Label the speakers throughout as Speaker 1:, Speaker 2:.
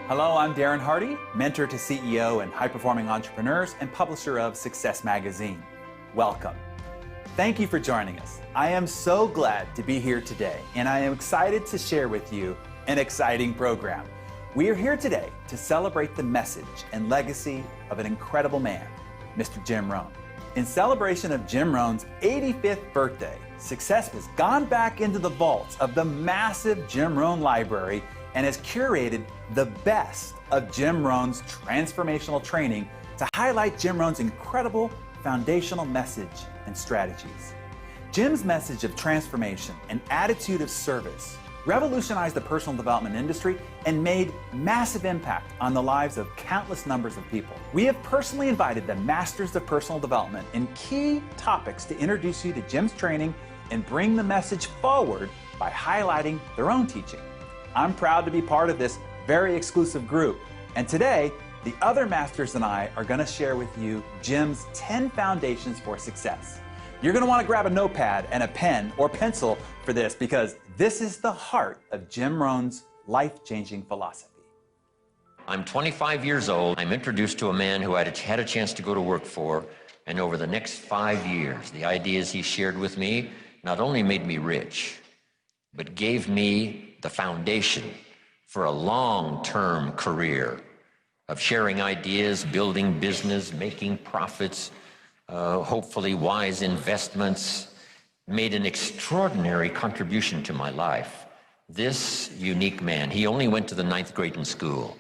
Speaker 1: Hello, I'm Darren Hardy, mentor to CEO and high-performing entrepreneurs and publisher of Success Magazine. Welcome. Thank you for joining us. I am so glad to be here today, and I am excited to share with you an exciting program. We are here today to celebrate the message and legacy of an incredible man, Mr. Jim Rohn. In celebration of Jim Rohn's 85th birthday, Success has gone back into the vaults of the massive Jim Rohn library and has curated the best of Jim Rohn's transformational training to highlight Jim Rohn's incredible foundational message and strategies. Jim's message of transformation and attitude of service revolutionized the personal development industry and made massive impact on the lives of countless numbers of people. We have personally invited the masters of personal development in key topics to introduce you to Jim's training and bring the message forward by highlighting their own teaching. I'm proud to be part of this very exclusive group. And today, the other masters and I are going to share with you Jim's 10 foundations for success. You're going to want to grab a notepad and a pen or pencil for this because this is the heart of Jim Rohn's life-changing philosophy.
Speaker 2: I'm 25 years old. I'm introduced to a man who I had a chance to go to work for, and over the next 5 years, the ideas he shared with me not only made me rich, but gave me the foundation for a long-term career of sharing ideas, building business, making profits, hopefully wise investments, made an extraordinary contribution to my life. This unique man, he only went to the 9th grade in school.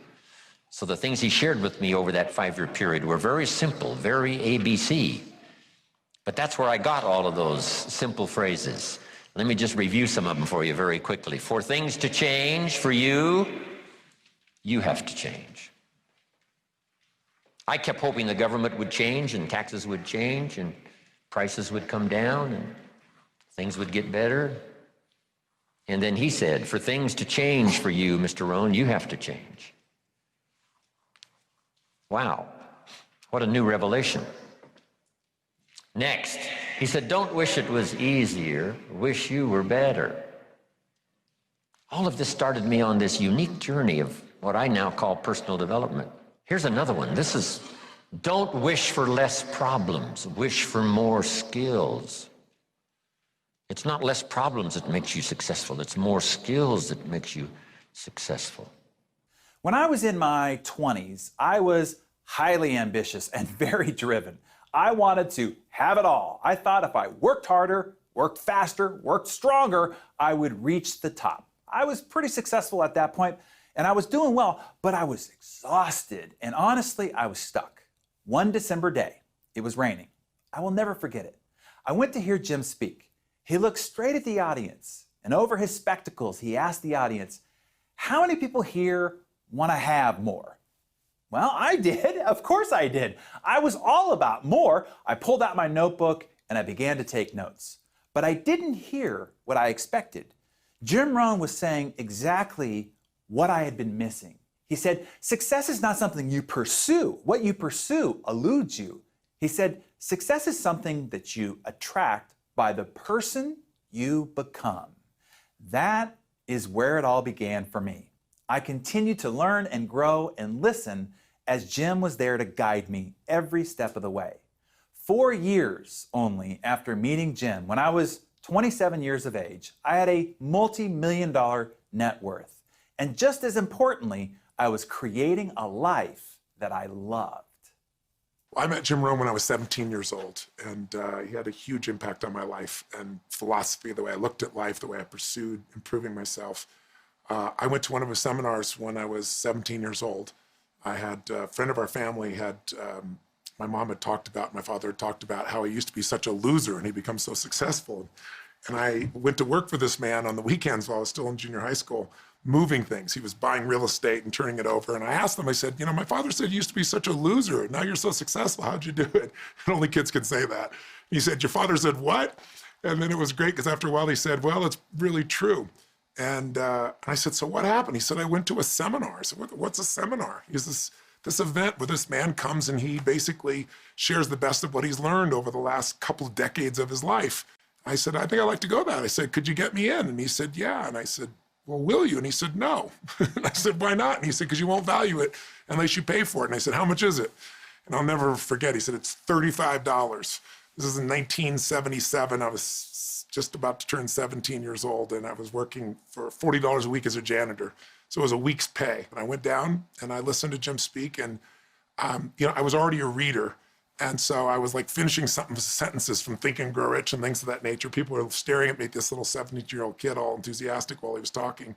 Speaker 2: So the things he shared with me over that 5-year period were very simple, very ABC. But that's where I got all of those simple phrases. Let me just review some of them for you very quickly. For things to change for you, you have to change. I kept hoping the government would change and taxes would change and prices would come down and things would get better. And then he said, for things to change for you, Mr. Rohn, you have to change. Wow, what a new revelation. Next, he said, don't wish it was easier, wish you were better. All of this started me on this unique journey of what I now call personal development. Here's another one. This is, don't wish for less problems, wish for more skills. It's not less problems that makes you successful, it's more skills that makes you successful.
Speaker 1: When I was in my 20s, I was highly ambitious and very driven. I wanted to have it all. I thought if I worked harder, worked faster, worked stronger, I would reach the top. I was pretty successful at that point, and I was doing well, but I was exhausted, and honestly, I was stuck. One December day, it was raining. I will never forget it. I went to hear Jim speak. He looked straight at the audience, and over his spectacles, he asked the audience, how many people here want to have more? Well, I did. Of course I did. I was all about more. I pulled out my notebook and I began to take notes. But I didn't hear what I expected. Jim Rohn was saying exactly what I had been missing. He said, success is not something you pursue. What you pursue eludes you. He said, success is something that you attract by the person you become. That is where it all began for me. I continued to learn and grow and listen as Jim was there to guide me every step of the way. 4 years only after meeting Jim, when I was 27 years of age, I had a multi-million-dollar net worth. And just as importantly, I was creating a life that I loved.
Speaker 3: I met Jim Rohn when I was 17 years old, and he had a huge impact on my life and philosophy, the way I looked at life, the way I pursued improving myself. I went to one of his seminars when I was 17 years old. I had a friend of our family my mom had talked about, my father had talked about how he used to be such a loser and he become so successful. And I went to work for this man on the weekends while I was still in junior high school, moving things. He was buying real estate and turning it over. And I asked him, I said, my father said you used to be such a loser and now you're so successful. How'd you do it? And only kids can say that. He said, your father said what? And then it was great because after a while he said, well, it's really true. And I said, so what happened? He said, I went to a seminar. I said, what's a seminar? He says, this event where this man comes and he basically shares the best of what he's learned over the last couple of decades of his life. I said, I think I'd like to go to that. I said, could you get me in? And he said, yeah. And I said, well, will you? And he said, no. And I said, why not? And he said, because you won't value it unless you pay for it. And I said, how much is it? And I'll never forget, he said, it's $35. This is in 1977. I was just about to turn 17 years old, and I was working for $40 a week as a janitor. So it was a week's pay. And I went down and I listened to Jim speak, and I was already a reader. And so I was like finishing some sentences from Think and Grow Rich and things of that nature. People were staring at me, this little 17-year-old kid, all enthusiastic while he was talking.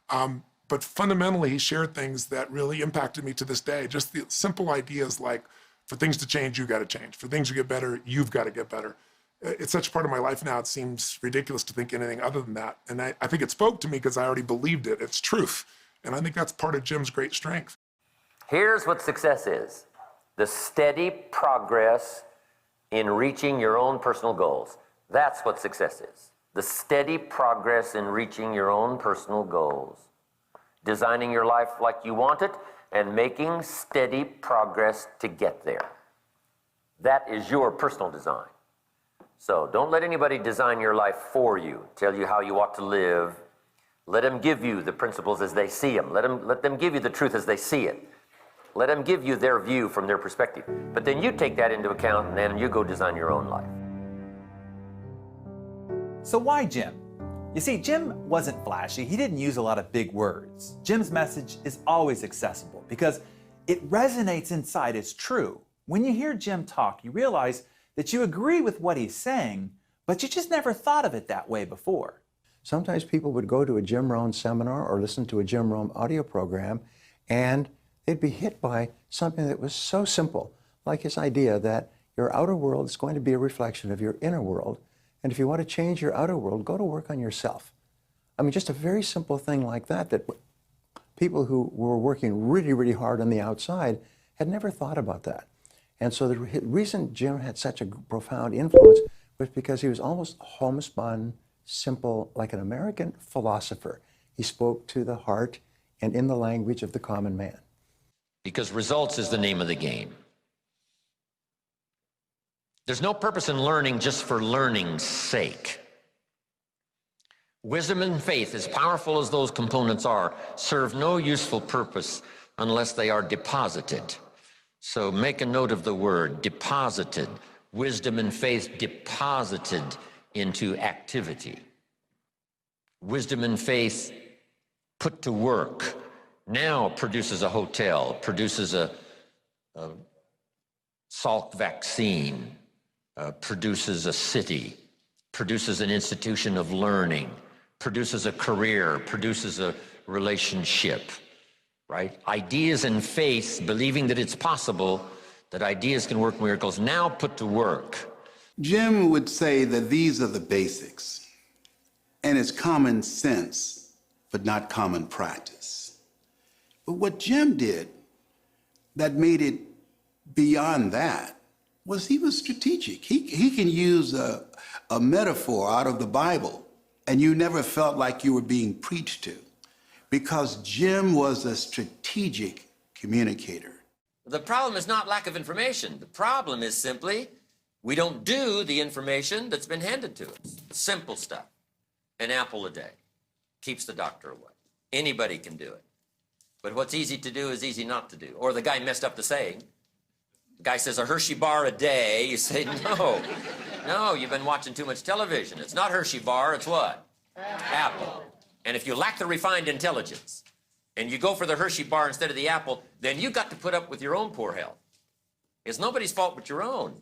Speaker 3: But fundamentally, he shared things that really impacted me to this day. Just the simple ideas like, for things to change, you got to change. For things to get better, you've got to get better. It's such a part of my life now, it seems ridiculous to think anything other than that. And I think it spoke to me because I already believed it. It's truth. And I think that's part of Jim's great strength.
Speaker 2: Here's what success is: the steady progress in reaching your own personal goals. That's what success is. The steady progress in reaching your own personal goals. Designing your life like you want it and making steady progress to get there. That is your personal design. So don't let anybody design your life for you, tell you how you ought to live. Let them give you the principles as they see them. Let them give you the truth as they see it. Let them give you their view from their perspective. But then you take that into account and then you go design your own life.
Speaker 1: So why Jim? You see, Jim wasn't flashy. He didn't use a lot of big words. Jim's message is always accessible because it resonates inside as true. When you hear Jim talk, you realize that you agree with what he's saying, but you just never thought of it that way before.
Speaker 4: Sometimes people would go to a Jim Rohn seminar or listen to a Jim Rohn audio program, and they'd be hit by something that was so simple, like his idea that your outer world is going to be a reflection of your inner world, and if you want to change your outer world, go to work on yourself. I mean, just a very simple thing like that, that people who were working really, really hard on the outside had never thought about that. And so the reason Jim had such a profound influence was because he was almost homespun, simple, like an American philosopher. He spoke to the heart and in the language of the common man.
Speaker 2: Because results is the name of the game. There's no purpose in learning just for learning's sake. Wisdom and faith, as powerful as those components are, serve no useful purpose unless they are deposited. So make a note of the word, deposited. Wisdom and faith deposited into activity. Wisdom and faith put to work now produces a hotel, produces a Salk vaccine, produces a city, produces an institution of learning, produces a career, produces a relationship, right? Ideas and faith, believing that it's possible, that ideas can work miracles, now put to work.
Speaker 5: Jim would say that these are the basics, and it's common sense, but not common practice. But what Jim did that made it beyond that was he was strategic. He can use a metaphor out of the Bible, and you never felt like you were being preached to, because Jim was a strategic communicator.
Speaker 2: The problem is not lack of information. The problem is simply we don't do the information that's been handed to us. Simple stuff. An apple a day keeps the doctor away. Anybody can do it. But what's easy to do is easy not to do. Or the guy messed up the saying. The guy says a Hershey bar a day. You say, no, you've been watching too much television. It's not Hershey bar, it's what? Apple. And if you lack the refined intelligence and you go for the Hershey bar instead of the apple, then you got to put up with your own poor health. It's nobody's fault but your own.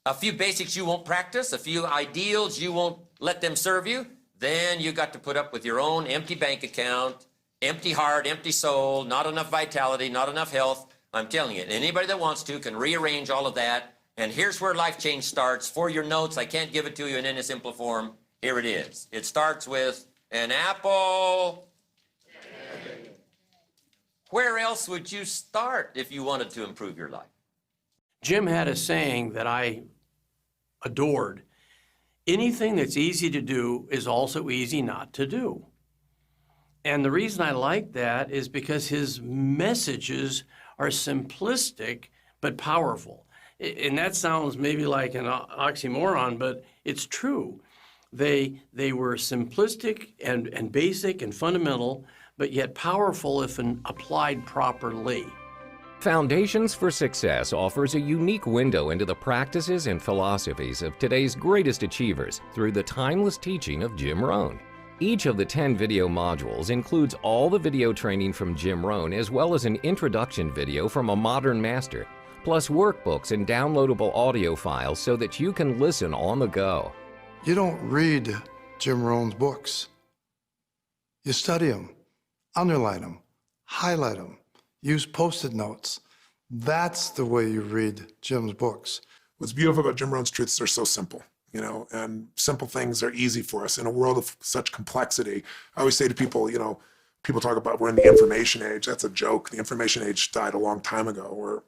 Speaker 2: A few basics you won't practice, a few ideals you won't let them serve you, then you got to put up with your own empty bank account, empty heart, empty soul, not enough vitality, not enough health. I'm telling you, anybody that wants to can rearrange all of that. And here's where life change starts. For your notes, I can't give it to you in any simple form. Here it is. It starts with an apple. Where else would you start if you wanted to improve your life?
Speaker 6: Jim had a saying that I adored. Anything that's easy to do is also easy not to do. And the reason I like that is because his messages are simplistic but powerful. And that sounds maybe like an oxymoron, but it's true. They were simplistic and basic and fundamental, but yet powerful if applied properly.
Speaker 7: Foundations for Success offers a unique window into the practices and philosophies of today's greatest achievers through the timeless teaching of Jim Rohn. Each of the 10 video modules includes all the video training from Jim Rohn as well as an introduction video from a modern master, plus workbooks and downloadable audio files so that you can listen on the go.
Speaker 8: You don't read Jim Rohn's books. You study them, underline them, highlight them, use Post-it notes. That's the way you read Jim's books.
Speaker 3: What's beautiful about Jim Rohn's truths, they're so simple, you know, and simple things are easy for us in a world of such complexity. I always say to people, you know, people talk about we're in the information age. That's a joke. The information age died a long time ago.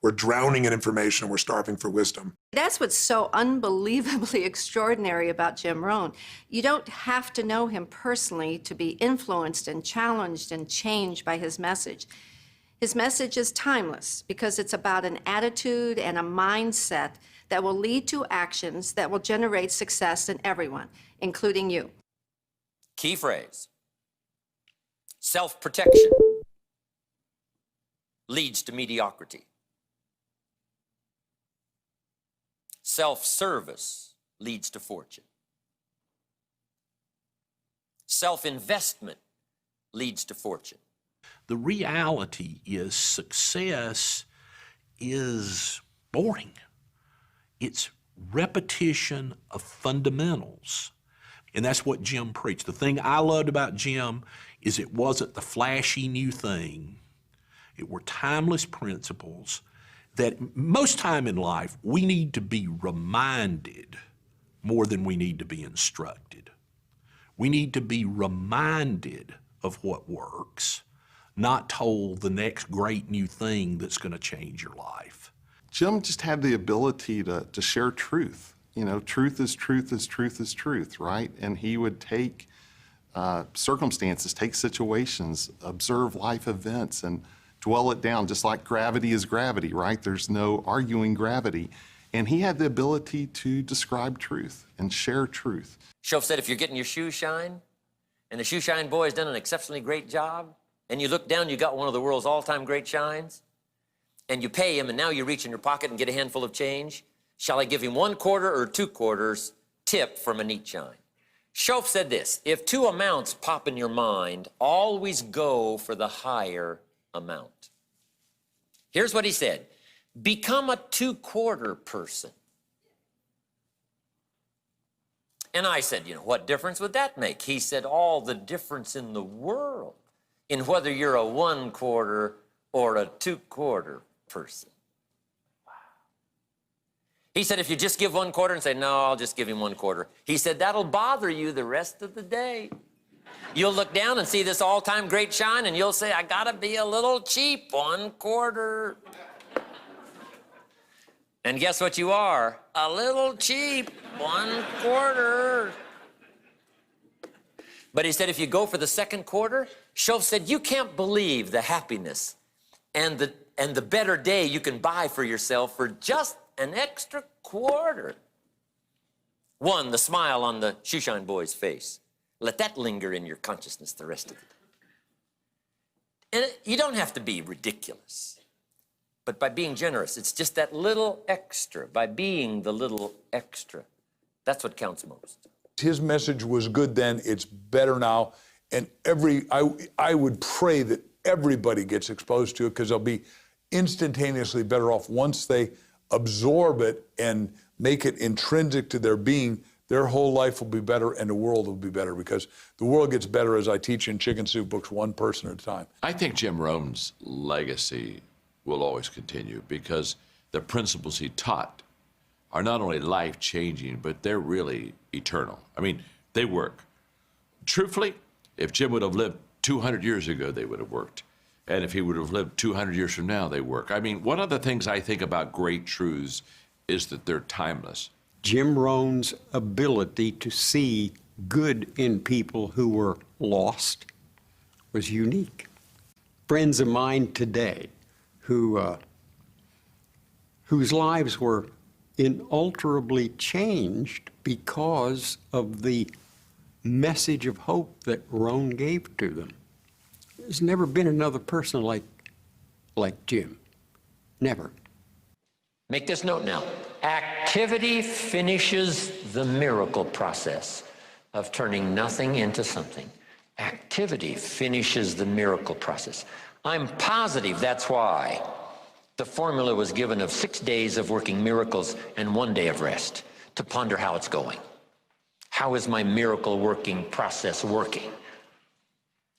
Speaker 3: We're drowning in information and we're starving for wisdom.
Speaker 9: That's what's so unbelievably extraordinary about Jim Rohn. You don't have to know him personally to be influenced and challenged and changed by his message. His message is timeless because it's about an attitude and a mindset that will lead to actions that will generate success in everyone, including you.
Speaker 2: Key phrase: self-protection leads to mediocrity. Self-service leads to fortune. Self-investment leads to fortune.
Speaker 10: The reality is success is boring. It's repetition of fundamentals. And that's what Jim preached. The thing I loved about Jim is it wasn't the flashy new thing. It were timeless principles that most time in life we need to be reminded more than we need to be instructed. We need to be reminded of what works, not told the next great new thing that's going to change your life.
Speaker 11: Jim just had the ability to share truth. You know, truth is truth is truth is truth, right? And he would take circumstances, take situations, observe life events, and dwell it down, just like gravity is gravity, right? There's no arguing gravity. And he had the ability to describe truth and share truth.
Speaker 2: Shoaff said if you're getting your shoes shined, and the shoe shine boy has done an exceptionally great job, and you look down, you got one of the world's all-time great shines, and you pay him, and now you reach in your pocket and get a handful of change, shall I give him 1 quarter or 2 quarters tip from a neat shine? Shoaff said this: if 2 amounts pop in your mind, always go for the higher amount. Here's what he said: become a 2-quarter person. And I said, you know, what difference would that make? He said, all the difference in the world in whether you're a 1 quarter or a 2-quarter person. Wow. He said, if you just give 1 quarter and say, no, I'll just give him 1 quarter. He said, that'll bother you the rest of the day. You'll look down and see this all-time great shine, and you'll say, I gotta be a little cheap, 1 quarter. And guess what you are? A little cheap, 1 quarter. But he said, if you go for the 2nd quarter, Shoaff said, you can't believe the happiness and the better day you can buy for yourself for just an extra quarter. 1, the smile on the shoeshine boy's face. Let that linger in your consciousness the rest of the day. And you don't have to be ridiculous, but by being generous, it's just that little extra. By being the little extra, that's what counts most.
Speaker 12: His message was good then, it's better now, and I would pray that everybody gets exposed to it, because they'll be instantaneously better off once they absorb it and make it intrinsic to their being. Their whole life will be better and the world will be better, because the world gets better, as I teach in Chicken Soup books, 1 person at a time.
Speaker 13: I think Jim Rohn's legacy will always continue, because the principles he taught are not only life-changing, but they're really eternal. I mean, they work. Truthfully, if Jim would have lived 200 years ago, they would have worked. And if he would have lived 200 years from now, they work. I mean, one of the things I think about great truths is that they're timeless.
Speaker 14: Jim Rohn's ability to see good in people who were lost was unique. Friends of mine today whose lives were inalterably changed because of the message of hope that Rohn gave to them. There's never been another person like Jim. Never.
Speaker 2: Make this note now. Activity finishes the miracle process of turning nothing into something. Activity finishes the miracle process. I'm positive that's why the formula was given of 6 days of working miracles and 1 day of rest to ponder how it's going. How is my miracle working process working?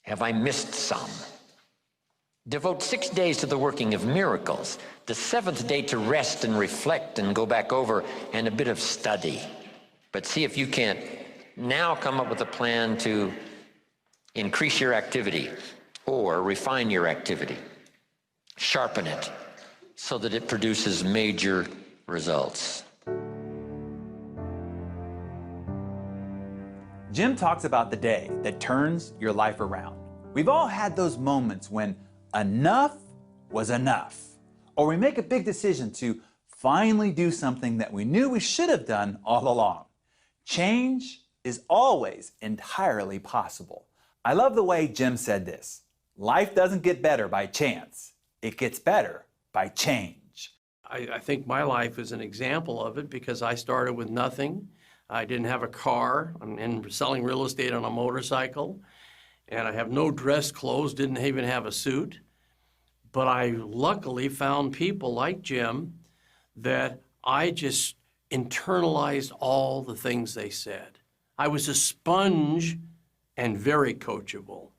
Speaker 2: Have I missed some? Devote 6 days to the working of miracles, the 7th day to rest and reflect and go back over and a bit of study. But see if you can't now come up with a plan to increase your activity or refine your activity, sharpen it so that it produces major results.
Speaker 1: Jim talks about the day that turns your life around. We've all had those moments when enough was enough, or we make a big decision to finally do something that we knew we should have done all along. Change is always entirely possible. I love the way Jim said this. Life doesn't get better by chance. It gets better by change.
Speaker 6: I think my life is an example of it because I started with nothing. I didn't have a car. I'm selling real estate on a motorcycle. And I have no dress clothes, didn't even have a suit. But I luckily found people like Jim that I just internalized all the things they said. I was a sponge and very coachable.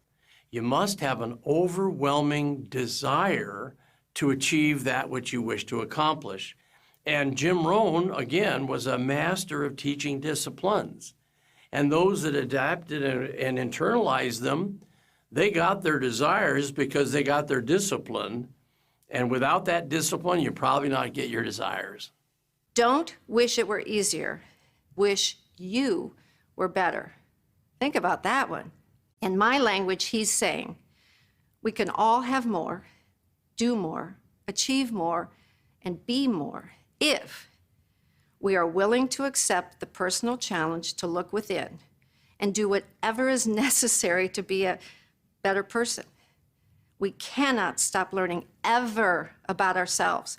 Speaker 6: You must have an overwhelming desire to achieve that which you wish to accomplish. And Jim Rohn, again, was a master of teaching disciplines. And those that adapted and internalized them, they got their desires because they got their discipline. And without that discipline, you probably not get your desires.
Speaker 9: Don't wish it were easier. Wish you were better. Think about that one. In my language, he's saying, we can all have more, do more, achieve more, and be more if we are willing to accept the personal challenge to look within and do whatever is necessary to be a better person. We cannot stop learning ever about ourselves,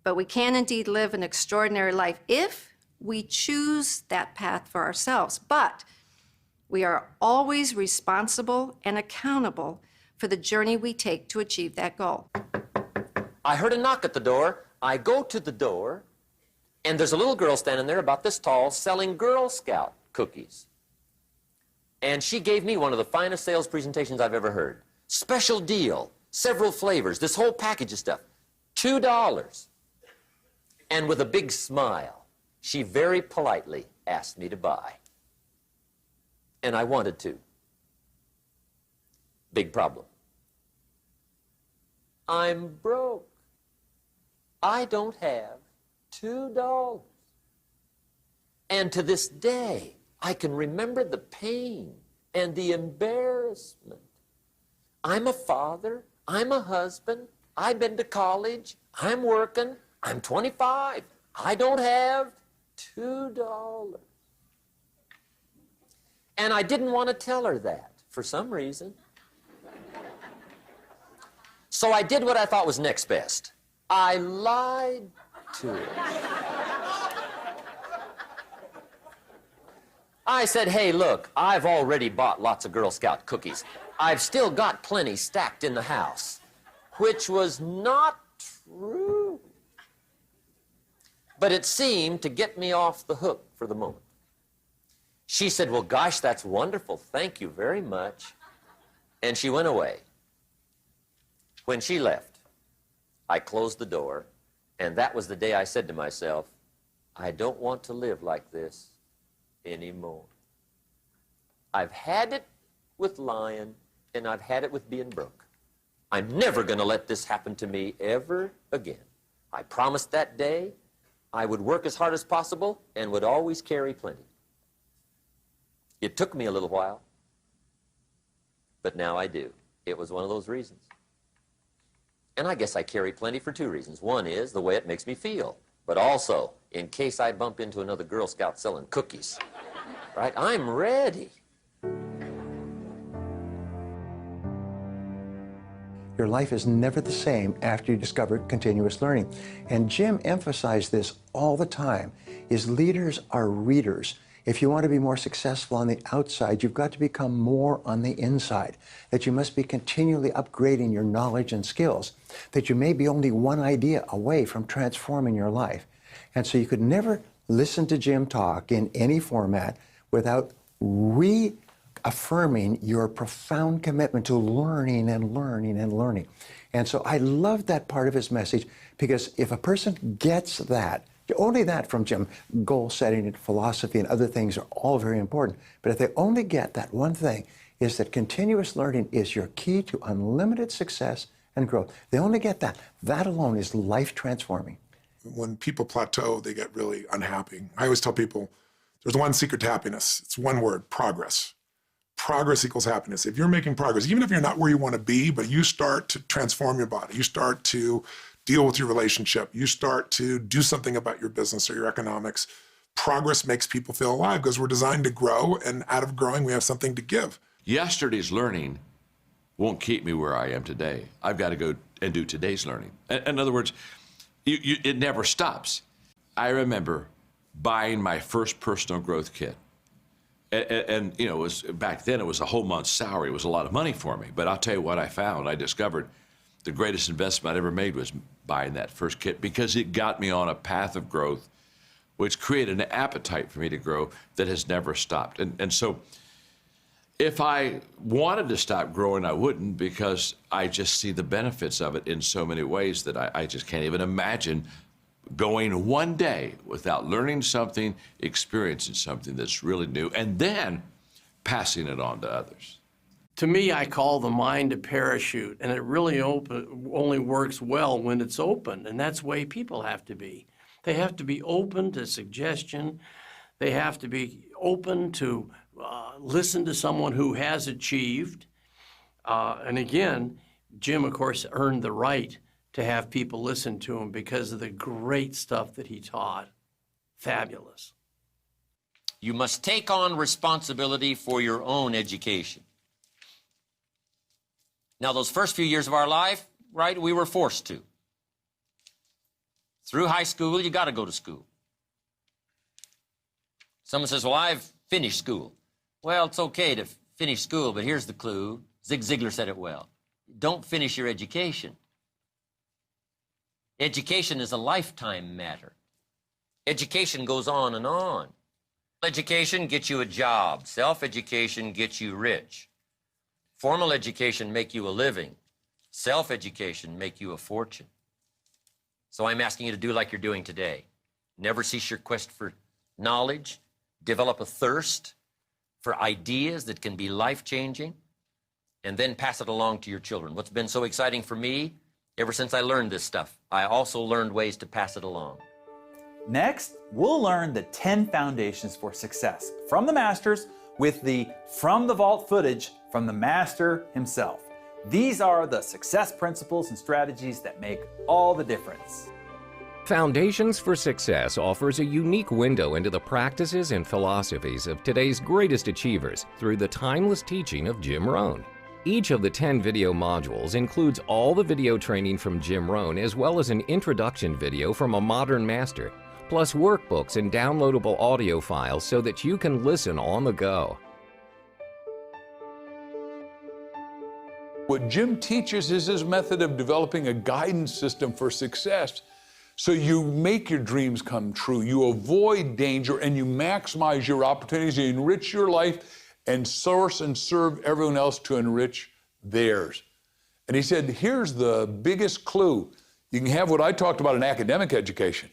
Speaker 9: but we can indeed live an extraordinary life if we choose that path for ourselves. But we are always responsible and accountable for the journey we take to achieve that goal.
Speaker 2: I heard a knock at the door. I go to the door, and there's a little girl standing there about this tall selling Girl Scout cookies. And she gave me one of the finest sales presentations I've ever heard. Special deal, several flavors, this whole package of stuff, $2. And with a big smile, she very politely asked me to buy. And I wanted to. Big problem. I'm broke. I don't have $2. And to this day, I can remember the pain and the embarrassment. I'm a father, I'm a husband, I've been to college, I'm working, I'm 25, I don't have $2. And I didn't want to tell her that for some reason. So I did what I thought was next best. I lied to her. I said, hey, look, I've already bought lots of Girl Scout cookies. I've still got plenty stacked in the house, which was not true. But it seemed to get me off the hook for the moment. She said, well, gosh, that's wonderful. Thank you very much. And she went away. When she left, I closed the door, and that was the day I said to myself, I don't want to live like this anymore. I've had it with lying, and I've had it with being broke. I'm never going to let this happen to me ever again. I promised that day I would work as hard as possible and would always carry plenty. It took me a little while, but now I do. It was one of those reasons. And I guess I carry plenty for two reasons. One is the way it makes me feel. but also in case I bump into another Girl Scout selling cookies, right? I'm ready.
Speaker 4: Your life is never the same after you discover continuous learning. And Jim emphasized this all the time, is leaders are readers. If you want to be more successful on the outside, you've got to become more on the inside, that you must be continually upgrading your knowledge and skills, that you may be only one idea away from transforming your life. And so you could never listen to Jim talk in any format without reaffirming your profound commitment to learning and learning and learning. And so I love that part of his message, because if a person gets that, only that from Jim, goal setting and philosophy and other things are all very important. But if they only get that one thing, is that continuous learning is your key to unlimited success and growth. They only get that. That alone is life transforming.
Speaker 3: When people plateau, they get really unhappy. I always tell people, there's one secret to happiness. It's one word: progress. Progress equals happiness. If you're making progress, even if you're not where you want to be, but you start to transform your body, you start to deal with your relationship, you start to do something about your business or your economics, progress makes people feel alive, because we're designed to grow, and out of growing, we have something to give.
Speaker 13: Yesterday's learning won't keep me where I am today. I've got to go and do today's learning. In other words, it never stops. I remember buying my first personal growth kit. And you know, it was, back then it was a whole month's salary. It was a lot of money for me. But I'll tell you what I found. I discovered the greatest investment I'd ever made was buying that first kit, because it got me on a path of growth, which created an appetite for me to grow that has never stopped. And so if I wanted to stop growing, I wouldn't, because I just see the benefits of it in so many ways that I just can't even imagine going one day without learning something, experiencing something that's really new, and then passing it on to others.
Speaker 6: To me, I call the mind a parachute, and it really only works well when it's open, and that's the way people have to be. They have to be open to suggestion. They have to be open to listen to someone who has achieved. And again, Jim, of course, earned the right to have people listen to him because of the great stuff that he taught. Fabulous.
Speaker 2: You must take on responsibility for your own education. Now, those first few years of our life, right, we were forced to. Through high school, you got to go to school. Someone says, well, I've finished school. Well, it's okay to finish school, but here's the clue. Zig Ziglar said it well. Don't finish your education. Education is a lifetime matter. Education goes on and on. Education gets you a job. Self-education gets you rich. Formal education make you a living. Self-education make you a fortune. So I'm asking you to do like you're doing today. Never cease your quest for knowledge. Develop a thirst for ideas that can be life-changing, and then pass it along to your children. What's been so exciting for me, ever since I learned this stuff, I also learned ways to pass it along.
Speaker 1: Next, we'll learn the 10 foundations for success from the masters, with the From the Vault footage from the master himself. These are the success principles and strategies that make all the difference.
Speaker 7: Foundations for Success offers a unique window into the practices and philosophies of today's greatest achievers through the timeless teaching of Jim Rohn. Each of the 10 video modules includes all the video training from Jim Rohn, as well as an introduction video from a modern master, plus workbooks and downloadable audio files so that you can listen on the go.
Speaker 12: What Jim teaches is his method of developing a guidance system for success, so you make your dreams come true, you avoid danger, and you maximize your opportunities, you enrich your life, and source and serve everyone else to enrich theirs. And he said, here's the biggest clue. You can have what I talked about in academic education,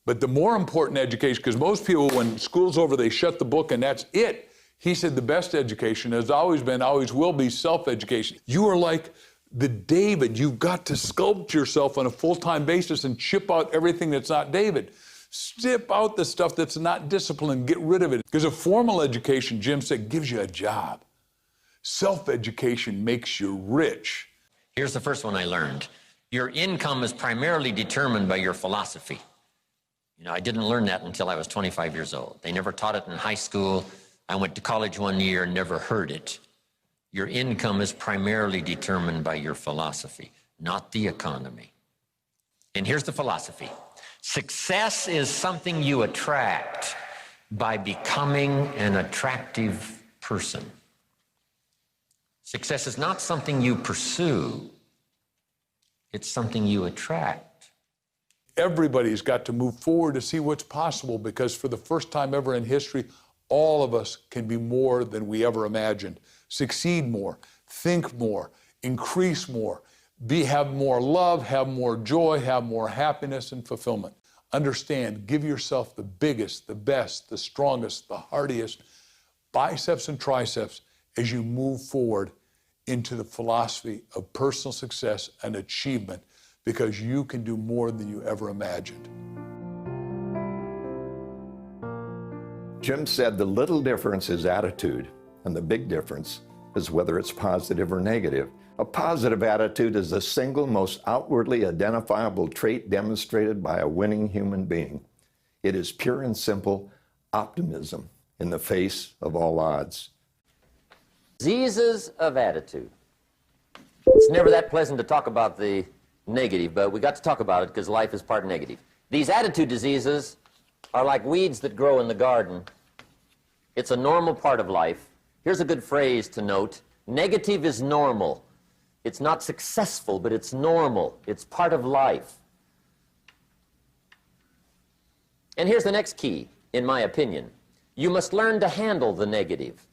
Speaker 12: but the more important education, because most people, when school's over, they shut the book and that's it. He said the best education has always been, always will be self-education. You are like the David. You've got to sculpt yourself on a full-time basis and chip out everything that's not David. Strip out the stuff that's not discipline, get rid of it. Because a formal education, Jim said, gives you a job. Self-education makes you rich.
Speaker 2: Here's the first one I learned. Your income is primarily determined by your philosophy. You know, I didn't learn that until I was 25 years old. They never taught it in high school. I went to college one year and never heard it. Your income is primarily determined by your philosophy, not the economy. And here's the philosophy. Success is something you attract by becoming an attractive person. Success is not something you pursue. It's something you attract.
Speaker 12: Everybody's got to move forward to see what's possible, because for the first time ever in history, all of us can be more than we ever imagined. Succeed more, think more, increase more, have more love, have more joy, have more happiness and fulfillment. Understand, give yourself the biggest, the best, the strongest, the hardiest biceps and triceps as you move forward into the philosophy of personal success and achievement, because you can do more than you ever imagined.
Speaker 4: Jim said the little difference is attitude, and the big difference is whether it's positive or negative. A positive attitude is the single most outwardly identifiable trait demonstrated by a winning human being. It is pure and simple optimism in the face of all odds.
Speaker 2: Diseases of attitude. It's never that pleasant to talk about the negative, but we got to talk about it because life is part negative. These attitude diseases are like weeds that grow in the garden. It's a normal part of life. Here's a good phrase to note. Negative is normal. It's not successful, but it's normal. It's part of life. And here's the next key, in my opinion. You must learn to handle the negative.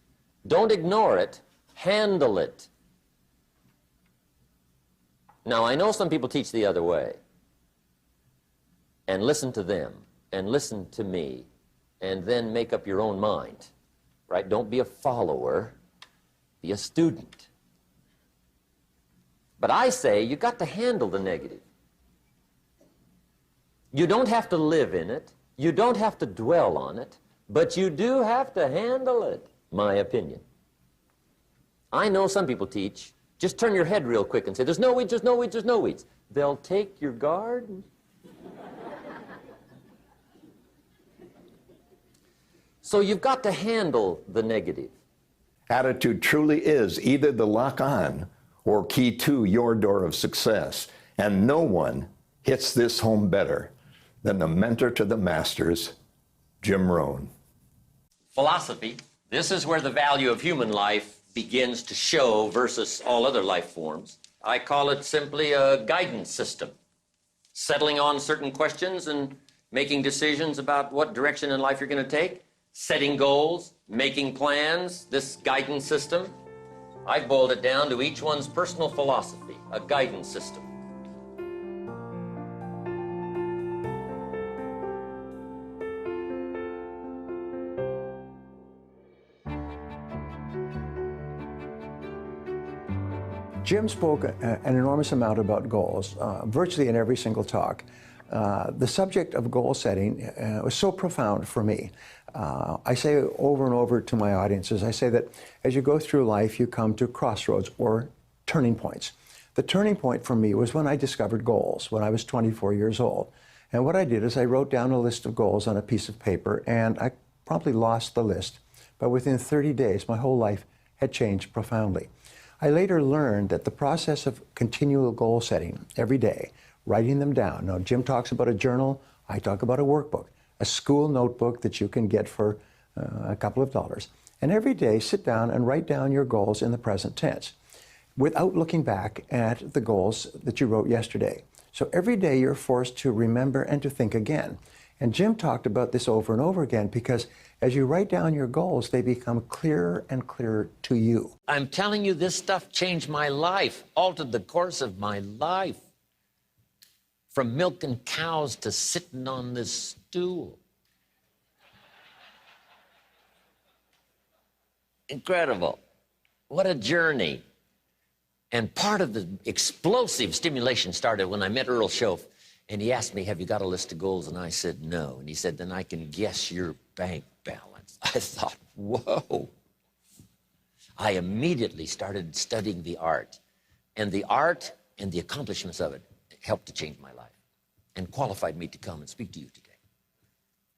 Speaker 2: Don't ignore it, handle it. Now, I know some people teach the other way. And listen to them, and listen to me, and then make up your own mind, right? Don't be a follower, be a student. But I say you got to handle the negative. You don't have to live in it, you don't have to dwell on it, but you do have to handle it, my opinion. I know some people teach, just turn your head real quick and say, there's no weeds, there's no weeds, there's no weeds. They'll take your garden. So you've got to handle the negative.
Speaker 4: Attitude truly is either the lock on or key to your door of success. And no one hits this home better than the mentor to the masters, Jim Rohn.
Speaker 2: Philosophy. This is where the value of human life begins to show versus all other life forms. I call it simply a guidance system. Settling on certain questions and making decisions about what direction in life you're going to take. Setting goals, making plans, this guidance system. I've boiled it down to each one's personal philosophy, a guidance system.
Speaker 4: Jim spoke an enormous amount about goals, virtually in every single talk. The subject of goal setting was so profound for me. I say over and over to my audiences, I say that as you go through life, you come to crossroads or turning points. The turning point for me was when I discovered goals, when I was 24 years old. And what I did is I wrote down a list of goals on a piece of paper, and I promptly lost the list. But within 30 days, my whole life had changed profoundly. I later learned that the process of continual goal setting every day, writing them down. Now, Jim talks about a journal, I talk about a workbook, a school notebook that you can get for a couple of dollars. And every day, sit down and write down your goals in the present tense without looking back at the goals that you wrote yesterday. So every day you're forced to remember and to think again. And Jim talked about this over and over again because as you write down your goals, they become clearer and clearer to you.
Speaker 2: I'm telling you, this stuff changed my life, altered the course of my life. From milking cows to sitting on this stool. Incredible. What a journey. And part of the explosive stimulation started when I met Earl Schoaf, and he asked me, have you got a list of goals? And I said, no. And he said, then I can guess your bank balance. I thought, whoa. I immediately started studying the art. And the art and the accomplishments of it helped to change my life and qualified me to come and speak to you today.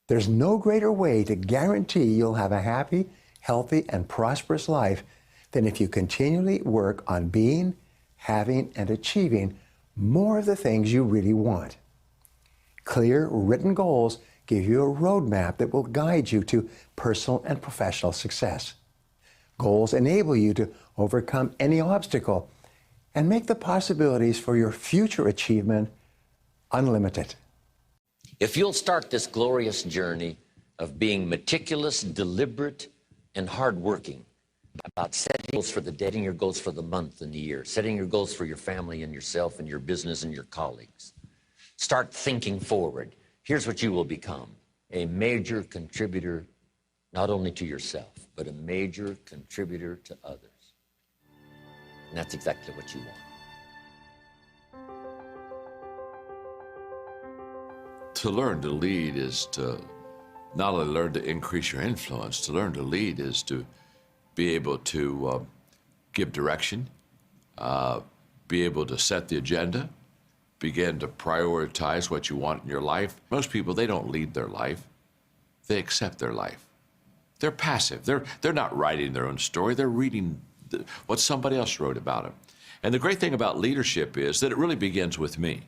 Speaker 4: There's no greater way to guarantee you'll have a happy, healthy, and prosperous life than if you continually work on being, having, and achieving more of the things you really want. Clear, written goals give you a roadmap that will guide you to personal and professional success. Goals enable you to overcome any obstacle and make the possibilities for your future achievement unlimited.
Speaker 2: If you'll start this glorious journey of being meticulous, deliberate, and hardworking about setting goals for the day, setting your goals for the month and the year, setting your goals for your family and yourself and your business and your colleagues, start thinking forward. Here's what you will become: a major contributor, not only to yourself, but a major contributor to others. And that's exactly what you want.
Speaker 13: To learn to lead is to not only learn to increase your influence, to learn to lead is to be able to give direction, be able to set the agenda, begin to prioritize what you want in your life. Most people, they don't lead their life. They accept their life. They're passive. They're not writing their own story. They're reading what somebody else wrote about them. And the great thing about leadership is that it really begins with me.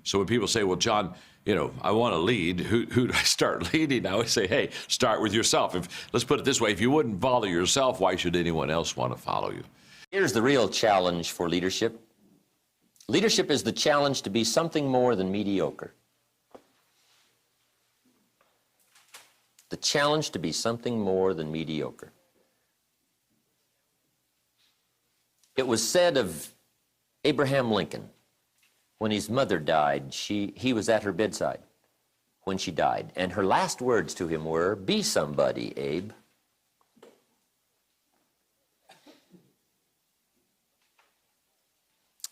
Speaker 13: So when people say, well, John, you know, I want to lead, who do I start leading? I always say, hey, start with yourself. Let's put it this way, if you wouldn't follow yourself, why should anyone else want to follow you?
Speaker 2: Here's the real challenge for leadership. Leadership is the challenge to be something more than mediocre. The challenge to be something more than mediocre. It was said of Abraham Lincoln, when his mother died, he was at her bedside when she died, and her last words to him were, "Be somebody, Abe."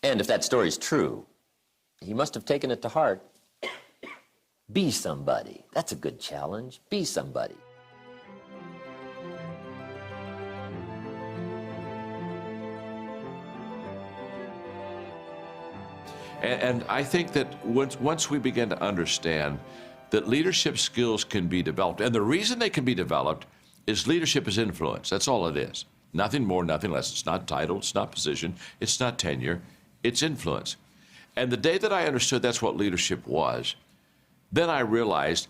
Speaker 2: And if that story's true, he must have taken it to heart. Be somebody. That's a good challenge. Be somebody.
Speaker 13: And I think that once we begin to understand that leadership skills can be developed, and the reason they can be developed is leadership is influence. That's all it is. Nothing more, nothing less. It's not title, it's not position, it's not tenure, it's influence. And the day that I understood that's what leadership was, then I realized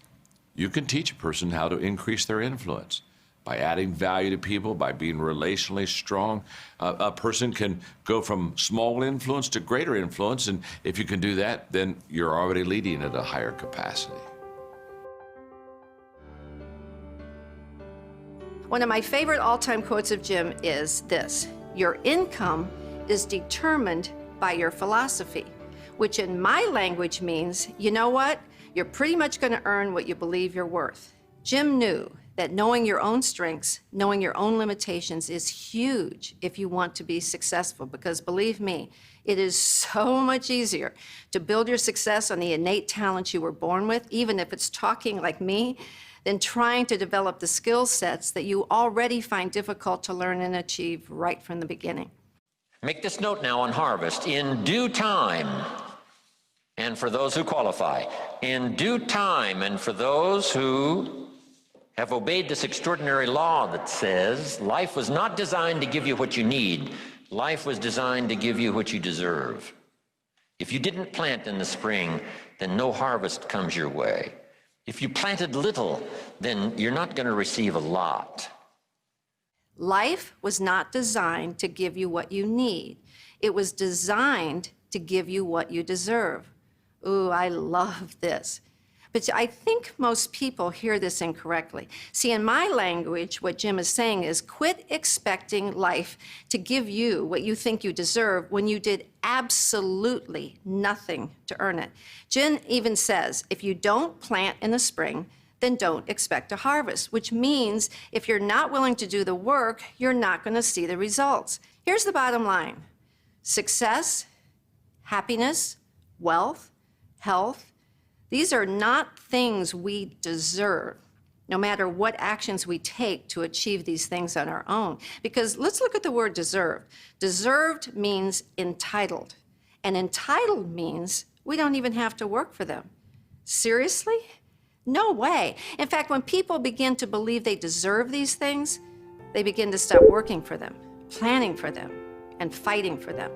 Speaker 13: you can teach a person how to increase their influence by adding value to people, by being relationally strong. A person can go from small influence to greater influence, and if you can do that, then you're already leading at a higher capacity.
Speaker 9: One of my favorite all-time quotes of Jim is this: your income is determined by your philosophy, which in my language means, you know what? You're pretty much going to earn what you believe you're worth. Jim knew that knowing your own strengths, knowing your own limitations is huge if you want to be successful, because believe me, it is so much easier to build your success on the innate talents you were born with, even if it's talking like me, than trying to develop the skill sets that you already find difficult to learn and achieve right from the beginning.
Speaker 2: Make this note now on harvest. In due time, and for those who qualify, in due time, and for those who have obeyed this extraordinary law that says life was not designed to give you what you need. Life was designed to give you what you deserve. If you didn't plant in the spring, then no harvest comes your way. If you planted little, then you're not going to receive a lot.
Speaker 9: Life was not designed to give you what you need. It was designed to give you what you deserve. Ooh, I love this. But I think most people hear this incorrectly. See, in my language, what Jim is saying is quit expecting life to give you what you think you deserve when you did absolutely nothing to earn it. Jim even says, if you don't plant in the spring, then don't expect a harvest, which means if you're not willing to do the work, you're not going to see the results. Here's the bottom line. Success, happiness, wealth, health, these are not things we deserve, no matter what actions we take to achieve these things on our own. Because let's look at the word deserved. Deserved means entitled, and entitled means we don't even have to work for them. Seriously? No way. In fact, when people begin to believe they deserve these things, they begin to stop working for them, planning for them, and fighting for them.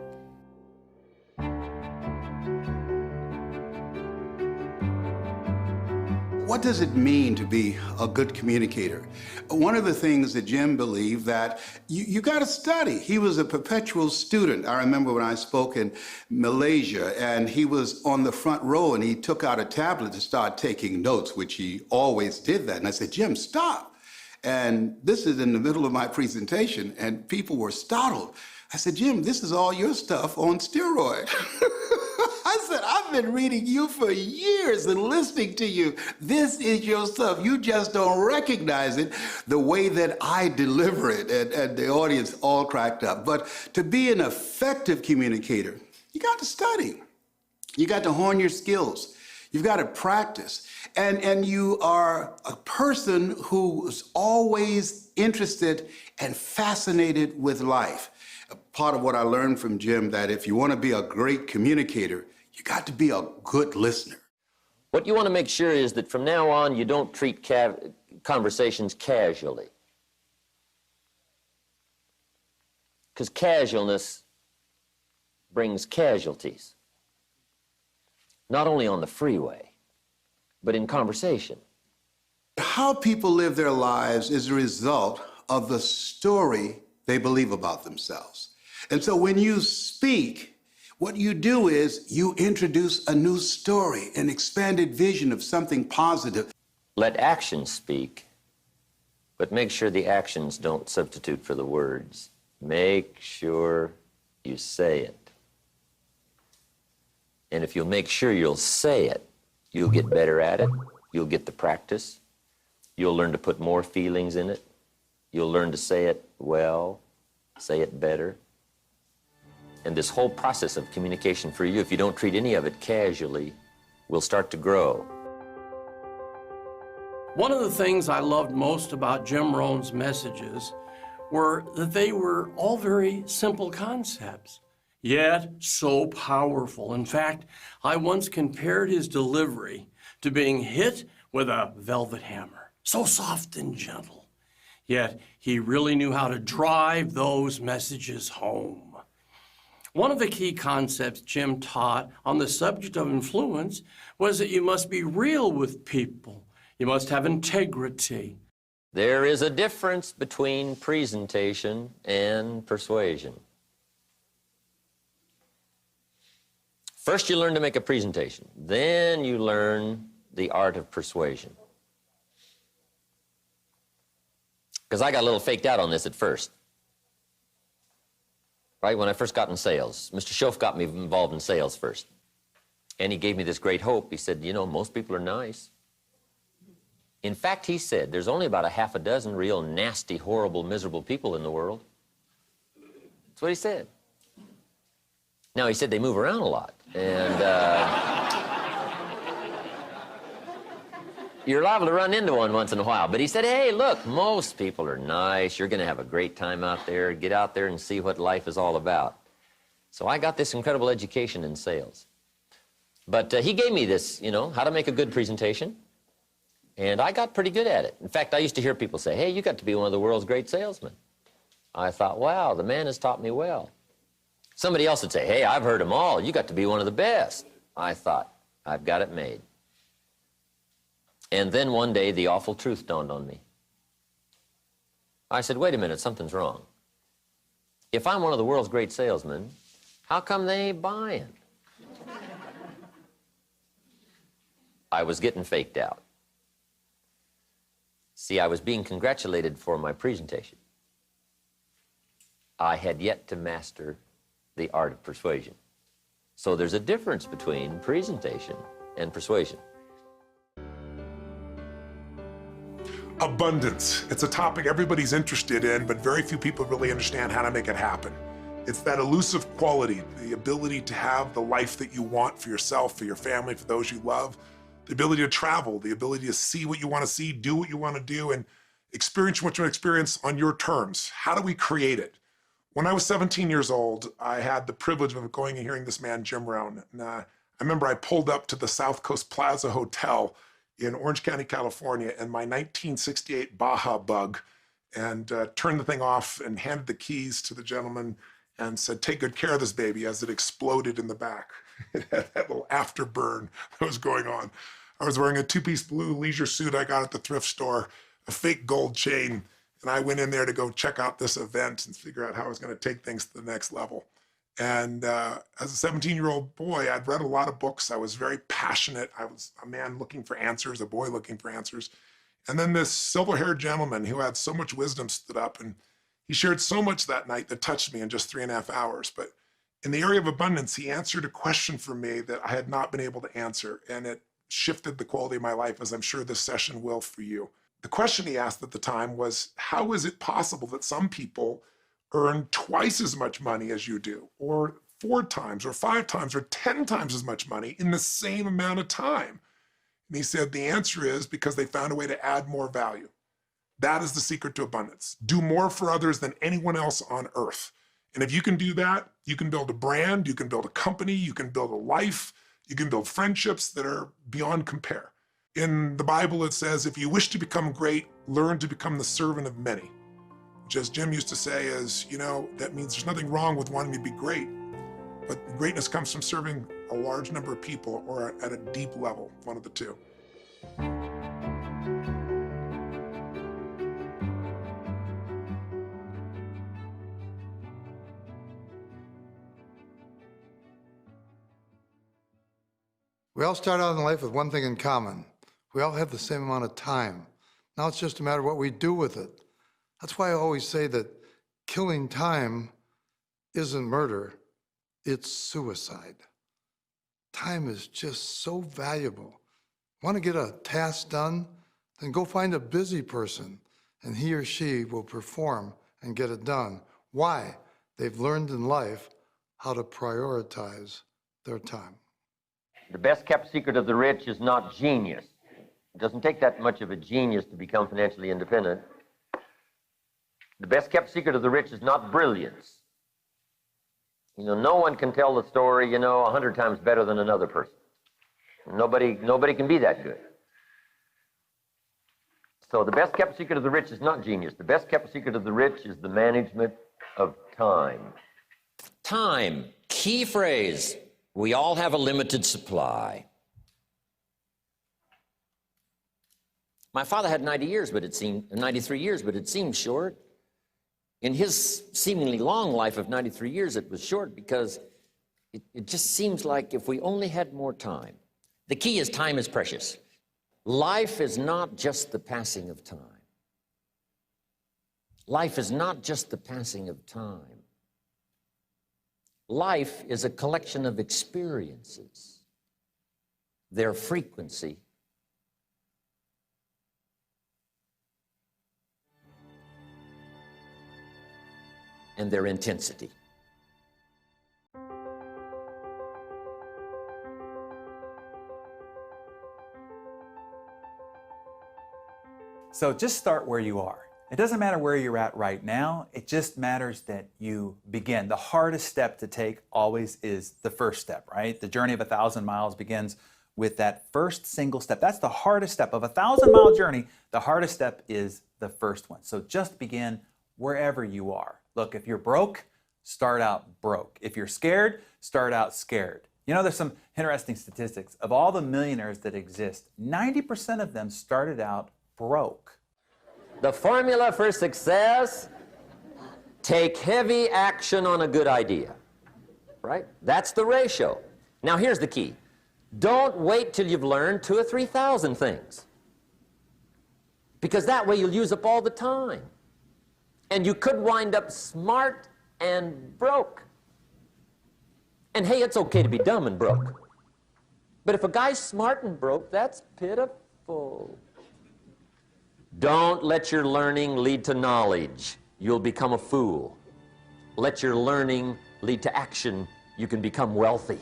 Speaker 5: What does it mean to be a good communicator? One of the things that Jim believed that you got to study. He was a perpetual student. I remember when I spoke in Malaysia and he was on the front row and he took out a tablet to start taking notes, which he always did that. And I said, Jim, stop. And this is in the middle of my presentation and people were startled. I said, Jim, this is all your stuff on steroid. I said, I've been reading you for years and listening to you. This is your stuff. You just don't recognize it the way that I deliver it. And the audience all cracked up. But to be an effective communicator, you got to study. You got to hone your skills. You've got to practice. And you are a person who's always interested and fascinated with life. Part of what I learned from Jim, that if you want to be a great communicator, you got to be a good listener.
Speaker 2: What you want to make sure is that from now on, you don't treat conversations casually. Because casualness brings casualties. Not only on the freeway, but in conversation.
Speaker 5: How people live their lives is a result of the story they believe about themselves. And so when you speak, what you do is you introduce a new story, an expanded vision of something positive.
Speaker 2: Let actions speak, but make sure the actions don't substitute for the words. Make sure you say it. And if you'll make sure you'll say it, you'll get better at it, you'll get the practice, you'll learn to put more feelings in it, you'll learn to say it well, say it better. And this whole process of communication for you, if you don't treat any of it casually, will start to grow.
Speaker 6: One of the things I loved most about Jim Rohn's messages were that they were all very simple concepts, yet so powerful. In fact, I once compared his delivery to being hit with a velvet hammer, so soft and gentle. Yet he really knew how to drive those messages home. One of the key concepts Jim taught on the subject of influence was that you must be real with people. You must have integrity.
Speaker 2: There is a difference between presentation and persuasion. First, you learn to make a presentation. Then you learn the art of persuasion. Because I got a little faked out on this at first. Right, when I first got in sales, Mr. Schoaf got me involved in sales first. And he gave me this great hope. He said, you know, most people are nice. In fact, he said, there's only about a half a dozen real nasty, horrible, miserable people in the world. That's what he said. Now, he said they move around a lot. And you're liable to run into one once in a while. But he said, hey, look, most people are nice. You're going to have a great time out there. Get out there and see what life is all about. So I got this incredible education in sales. But he gave me this, you know, how to make a good presentation. And I got pretty good at it. In fact, I used to hear people say, hey, you got to be one of the world's great salesmen. I thought, wow, the man has taught me well. Somebody else would say, hey, I've heard them all. You got to be one of the best. I thought, I've got it made. And then one day, the awful truth dawned on me. I said, wait a minute, something's wrong. If I'm one of the world's great salesmen, how come they ain't buying? I was getting faked out. See, I was being congratulated for my presentation. I had yet to master the art of persuasion. So there's a difference between presentation and persuasion.
Speaker 3: Abundance. It's a topic everybody's interested in, but very few people really understand how to make it happen. It's that elusive quality, the ability to have the life that you want for yourself, for your family, for those you love, the ability to travel, the ability to see what you want to see, do what you want to do, and experience what you want to experience on your terms. How do we create it? When I was 17 years old, I had the privilege of going and hearing this man, Jim Rohn. And I remember I pulled up to the South Coast Plaza Hotel in Orange County, California, in my 1968 Baja Bug, and turned the thing off and handed the keys to the gentleman and said, "Take good care of this baby," as it exploded in the back. It had that little afterburn that was going on. I was wearing a two-piece blue leisure suit I got at the thrift store, a fake gold chain, and I went in there to go check out this event and figure out how I was going to take things to the next level. And as a 17-year-old boy, I'd read a lot of books. I was very passionate. I was a man looking for answers, a boy looking for answers. And then this silver-haired gentleman who had so much wisdom stood up, and he shared so much that night that touched me in just 3.5 hours. But in the area of abundance, he answered a question for me that I had not been able to answer, and it shifted the quality of my life, as I'm sure this session will for you. The question he asked at the time was, how is it possible that some people earn twice as much money as you do, or 4 times, or 5 times, or 10 times as much money in the same amount of time? And he said, the answer is because they found a way to add more value. That is the secret to abundance. Do more for others than anyone else on earth. And if you can do that, you can build a brand, you can build a company, you can build a life, you can build friendships that are beyond compare. In the Bible, it says, if you wish to become great, learn to become the servant of many. Which, as Jim used to say, is, that means there's nothing wrong with wanting to be great, but greatness comes from serving a large number of people or at a deep level, one of the two.
Speaker 8: We all start out in life with one thing in common. We all have the same amount of time. Now it's just a matter of what we do with it. That's why I always say that killing time isn't murder, it's suicide. Time is just so valuable. Want to get a task done? Then go find a busy person, and he or she will perform and get it done. Why? They've learned in life how to prioritize their time.
Speaker 2: The best kept secret of the rich is not genius. It doesn't take that much of a genius to become financially independent. The best kept secret of the rich is not brilliance. No one can tell the story, 100 times better than another person. Nobody can be that good. So the best kept secret of the rich is not genius. The best kept secret of the rich is the management of time.
Speaker 7: Time, key phrase. We all have a limited supply. My father had 93 years, but it seemed short. In his seemingly long life of 93 years, it was short because it just seems like if we only had more time. The key is time is precious. Life is not just the passing of time. Life is not just the passing of time. Life is a collection of experiences, their frequency, and their intensity.
Speaker 1: So just start where you are. It doesn't matter where you're at right now, it just matters that you begin. The hardest step to take always is the first step, right? The journey of 1,000 miles begins with that first single step. That's the hardest step of a 1,000-mile journey. The hardest step is the first one. So just begin wherever you are. Look, if you're broke, start out broke. If you're scared, start out scared. There's some interesting statistics. Of all the millionaires that exist, 90% of them started out broke.
Speaker 2: The formula for success: take heavy action on a good idea, right? That's the ratio. Now here's the key. Don't wait till you've learned 2,000 or 3,000 things, because that way you'll use up all the time. And you could wind up smart and broke. And hey, it's okay to be dumb and broke. But if a guy's smart and broke, that's pitiful. Don't let your learning lead to knowledge. You'll become a fool. Let your learning lead to action. You can become wealthy.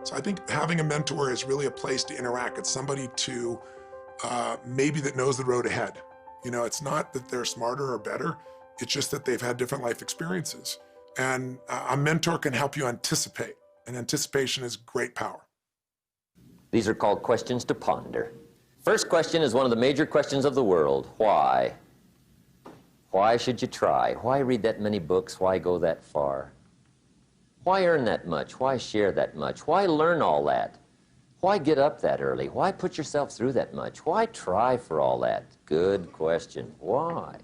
Speaker 3: So I think having a mentor is really a place to interact. It's somebody to maybe that knows the road ahead. It's not that they're smarter or better. It's just that they've had different life experiences. And a mentor can help you anticipate. And anticipation is great power.
Speaker 2: These are called questions to ponder. First question is one of the major questions of the world. Why? Why should you try? Why read that many books? Why go that far? Why earn that much? Why share that much? Why learn all that? Why get up that early? Why put yourself through that much? Why try for all that? Good question. Why?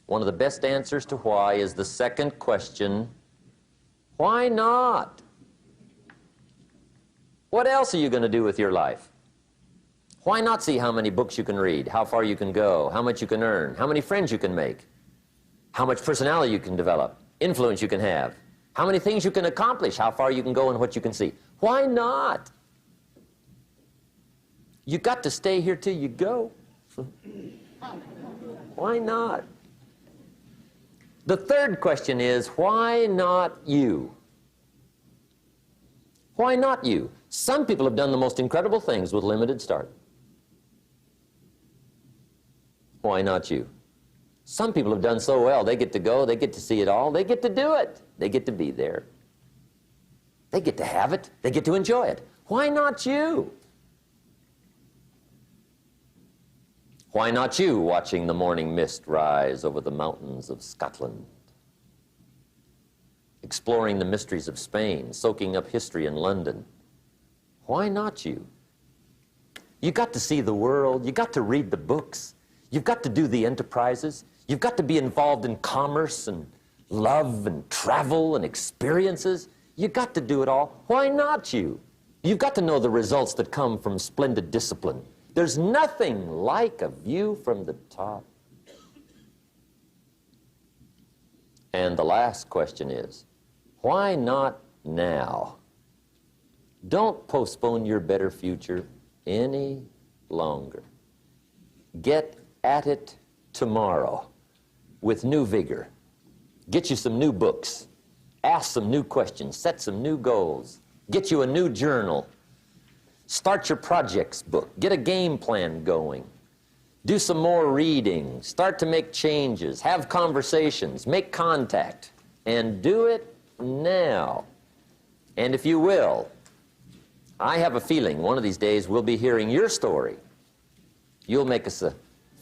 Speaker 2: One of the best answers to why is the second question, why not? What else are you going to do with your life? Why not see how many books you can read, how far you can go, how much you can earn, how many friends you can make, how much personality you can develop, influence you can have, how many things you can accomplish, how far you can go and what you can see? Why not? You got to stay here till you go. Why not? The third question is, why not you? Why not you? Some people have done the most incredible things with limited start. Why not you? Some people have done so well, they get to go, they get to see it all, they get to do it. They get to be there. They get to have it, they get to enjoy it. Why not you? Why not you watching the morning mist rise over the mountains of Scotland? Exploring the mysteries of Spain, soaking up history in London. Why not you? You got to see the world, you got to read the books, you've got to do the enterprises, you've got to be involved in commerce and love and travel and experiences. You got to do it all. Why not you? You've got to know the results that come from splendid discipline. There's nothing like a view from the top. And the last question is, why not now? Don't postpone your better future any longer. Get at it tomorrow with new vigor. Get you some new books. Ask some new questions. Set some new goals. Get you a new journal. Start your projects book. Get a game plan going. Do some more reading. Start to make changes. Have conversations. Make contact. And do it now. And if you will, I have a feeling one of these days we'll be hearing your story. You'll make us a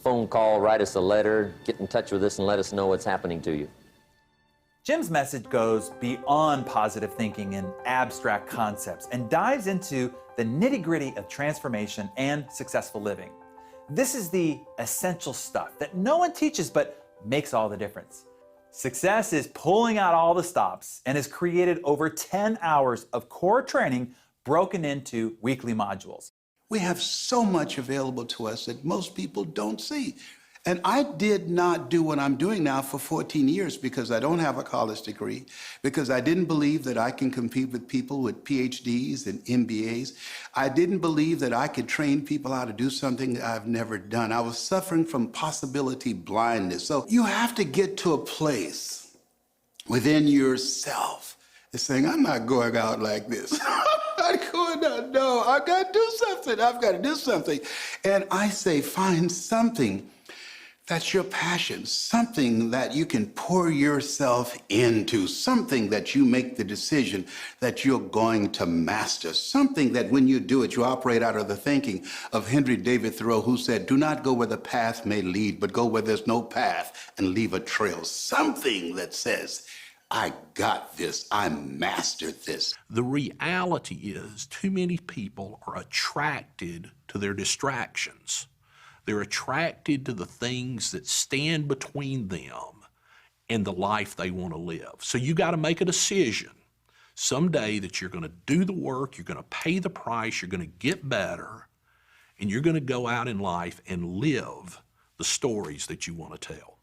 Speaker 2: phone call, write us a letter, get in touch with us and let us know what's happening to you.
Speaker 1: Jim's message goes beyond positive thinking and abstract concepts and dives into the nitty-gritty of transformation and successful living. This is the essential stuff that no one teaches but makes all the difference. Success is pulling out all the stops and has created over 10 hours of core training broken into weekly modules.
Speaker 5: We have so much available to us that most people don't see. And I did not do what I'm doing now for 14 years because I don't have a college degree, because I didn't believe that I can compete with people with PhDs and MBAs. I didn't believe that I could train people how to do something that I've never done. I was suffering from possibility blindness. So you have to get to a place within yourself that's saying, I'm not going out like this. I'm not going out. No, I've got to do something. I've got to do something. And I say, find something that's your passion, something that you can pour yourself into, something that you make the decision that you're going to master, something that when you do it, you operate out of the thinking of Henry David Thoreau, who said, do not go where the path may lead, but go where there's no path and leave a trail. Something that says, I got this, I mastered this.
Speaker 10: The reality is too many people are attracted to their distractions. They're attracted to the things that stand between them and the life they want to live. So you got to make a decision someday that you're going to do the work, you're going to pay the price, you're going to get better, and you're going to go out in life and live the stories that you want to tell.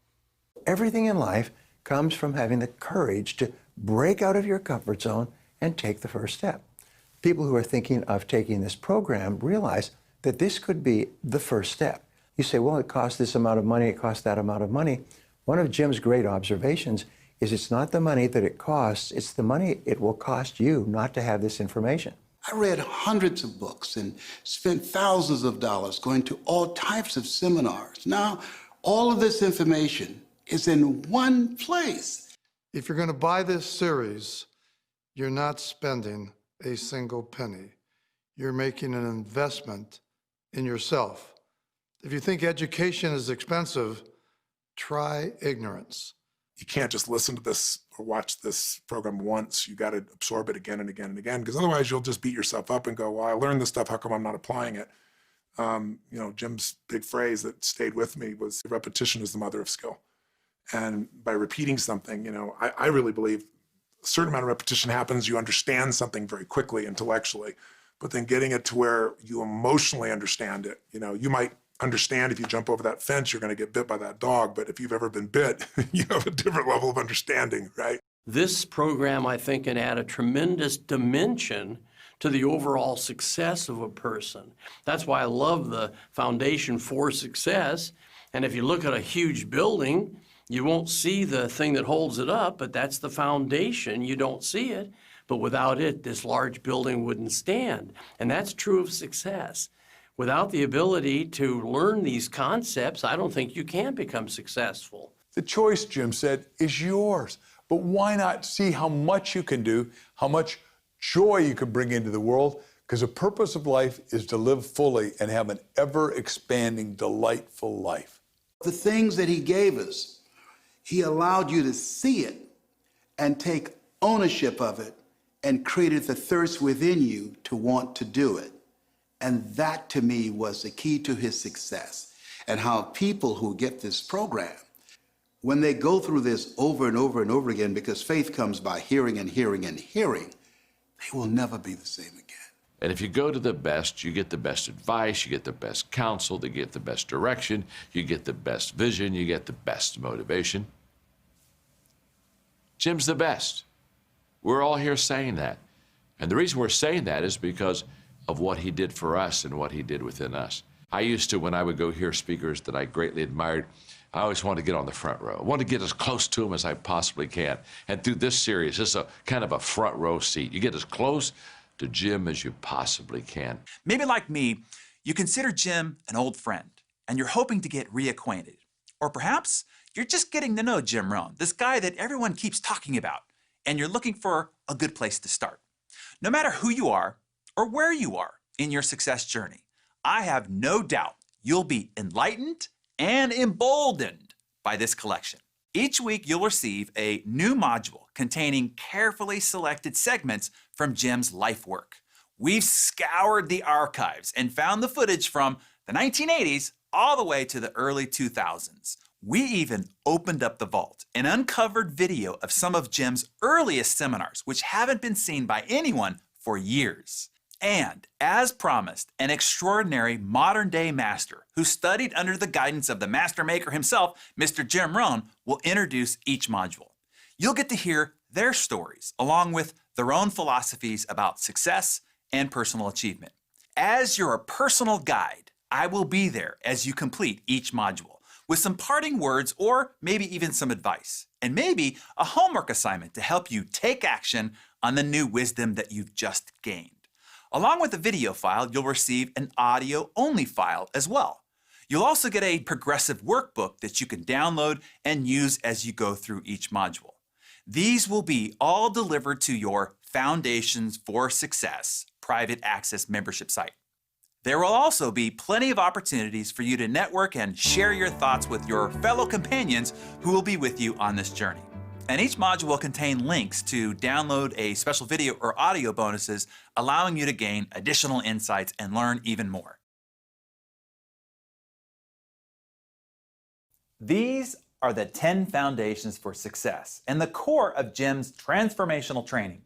Speaker 4: Everything in life comes from having the courage to break out of your comfort zone and take the first step. People who are thinking of taking this program realize that this could be the first step. You say, well, it costs this amount of money, it costs that amount of money. One of Jim's great observations is it's not the money that it costs, it's the money it will cost you not to have this information.
Speaker 5: I read hundreds of books and spent thousands of dollars going to all types of seminars. Now, all of this information is in one place.
Speaker 8: If you're going to buy this series, you're not spending a single penny. you're making an investment in yourself. If you think education is expensive, try ignorance.
Speaker 3: You can't just listen to this or watch this program once. You got to absorb it again and again and again, because otherwise you'll just beat yourself up and go, well, I learned this stuff, how come I'm not applying it? Jim's big phrase that stayed with me was repetition is the mother of skill. And by repeating something, I really believe a certain amount of repetition happens, you understand something very quickly intellectually, but then getting it to where you emotionally understand it. You might understand if you jump over that fence, you're going to get bit by that dog, but if you've ever been bit, you have a different level of understanding, right?
Speaker 6: This program, I think, can add a tremendous dimension to the overall success of a person. That's why I love the Foundation for Success. And if you look at a huge building, you won't see the thing that holds it up, but that's the foundation. You don't see it, but without it, this large building wouldn't stand. And that's true of success. Without the ability to learn these concepts, I don't think you can become successful.
Speaker 12: The choice, Jim said, is yours. But why not see how much you can do, how much joy you can bring into the world? Because the purpose of life is to live fully and have an ever-expanding, delightful life.
Speaker 5: The things that he gave us, he allowed you to see it and take ownership of it and created the thirst within you to want to do it. And that, to me, was the key to his success. And how people who get this program, when they go through this over and over and over again, because faith comes by hearing and hearing and hearing, they will never be the same again.
Speaker 13: And if you go to the best, you get the best advice, you get the best counsel, you get the best direction, you get the best vision, you get the best motivation. Jim's the best. We're all here saying that. And the reason we're saying that is because of what he did for us and what he did within us. I used to, when I would go hear speakers that I greatly admired, I always wanted to get on the front row. I wanted to get as close to them as I possibly can. And through this series, this is a kind of a front row seat. You get as close to Jim as you possibly can.
Speaker 1: Maybe like me, you consider Jim an old friend, and you're hoping to get reacquainted. Or perhaps you're just getting to know Jim Rohn, this guy that everyone keeps talking about, and you're looking for a good place to start. No matter who you are or where you are in your success journey, I have no doubt you'll be enlightened and emboldened by this collection. Each week, you'll receive a new module containing carefully selected segments from Jim's life work. We've scoured the archives and found the footage from the 1980s all the way to the early 2000s. We even opened up the vault and uncovered video of some of Jim's earliest seminars, which haven't been seen by anyone for years. And, as promised, an extraordinary modern-day master who studied under the guidance of the master maker himself, Mr. Jim Rohn, will introduce each module. You'll get to hear their stories, along with their own philosophies about success and personal achievement. As your personal guide, I will be there as you complete each module, with some parting words or maybe even some advice, and maybe a homework assignment to help you take action on the new wisdom that you've just gained. Along with the video file, you'll receive an audio-only file as well. You'll also get a progressive workbook that you can download and use as you go through each module. These will be all delivered to your Foundations for Success private access membership site. There will also be plenty of opportunities for you to network and share your thoughts with your fellow companions who will be with you on this journey. And each module will contain links to download a special video or audio bonuses, allowing you to gain additional insights and learn even more. These are the 10 foundations for success and the core of Jim's transformational training.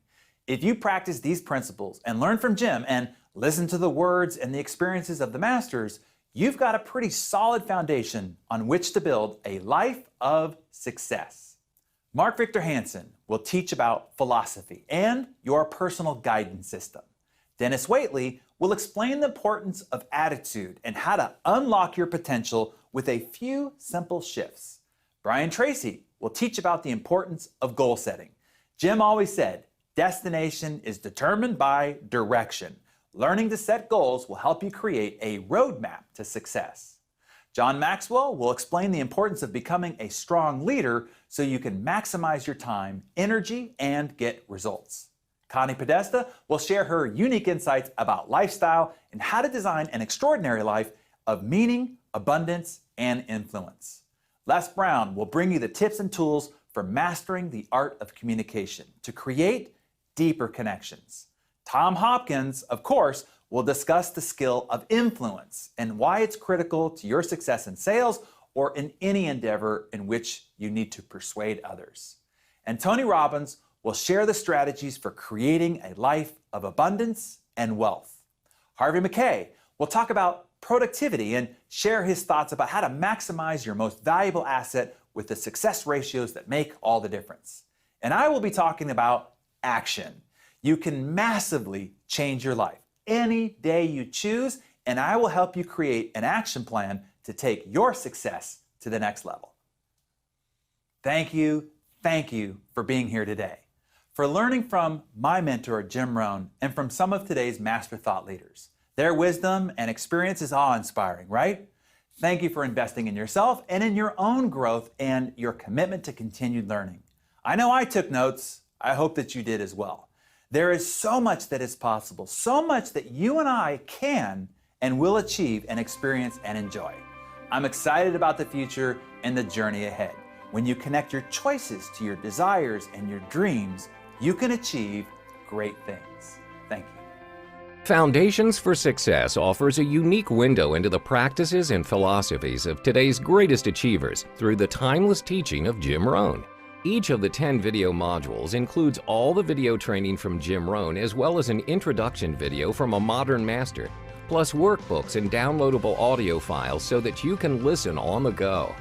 Speaker 1: If you practice these principles and learn from Jim and listen to the words and the experiences of the masters, you've got a pretty solid foundation on which to build a life of success. Mark Victor Hansen will teach about philosophy and your personal guidance system. Dennis Waitley will explain the importance of attitude and how to unlock your potential with a few simple shifts. Brian Tracy will teach about the importance of goal setting. Jim always said, destination is determined by direction. Learning to set goals will help you create a roadmap to success. John Maxwell will explain the importance of becoming a strong leader so you can maximize your time, energy, and get results. Connie Podesta will share her unique insights about lifestyle and how to design an extraordinary life of meaning, abundance, and influence. Les Brown will bring you the tips and tools for mastering the art of communication to create deeper connections. Tom Hopkins, of course, will discuss the skill of influence and why it's critical to your success in sales or in any endeavor in which you need to persuade others. And Tony Robbins will share the strategies for creating a life of abundance and wealth. Harvey McKay will talk about productivity and share his thoughts about how to maximize your most valuable asset with the success ratios that make all the difference. And I will be talking about action. You can massively change your life any day you choose, and I will help you create an action plan to take your success to the next level. Thank you for being here today, for learning from my mentor, Jim Rohn, and from some of today's master thought leaders. Their wisdom and experience is awe-inspiring, right? Thank you for investing in yourself and in your own growth and your commitment to continued learning. I know I took notes. I hope that you did as well. There is so much that is possible, so much that you and I can and will achieve and experience and enjoy. I'm excited about the future and the journey ahead. When you connect your choices to your desires and your dreams, you can achieve great things. Thank you.
Speaker 7: Foundations for Success offers a unique window into the practices and philosophies of today's greatest achievers through the timeless teaching of Jim Rohn. Each of the 10 video modules includes all the video training from Jim Rohn as well as an introduction video from a modern master, plus workbooks and downloadable audio files so that you can listen on the go.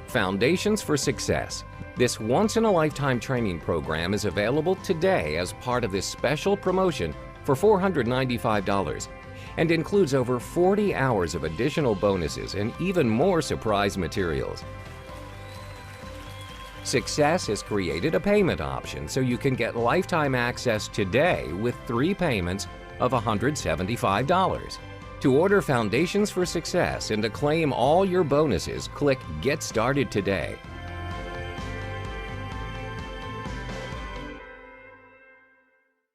Speaker 7: Foundations for Success. This once-in-a-lifetime training program is available today as part of this special promotion for $495 and includes over 40 hours of additional bonuses and even more surprise materials. Success has created a payment option so you can get lifetime access today with 3 payments of $175. To order Foundations for Success and to claim all your bonuses, click Get Started today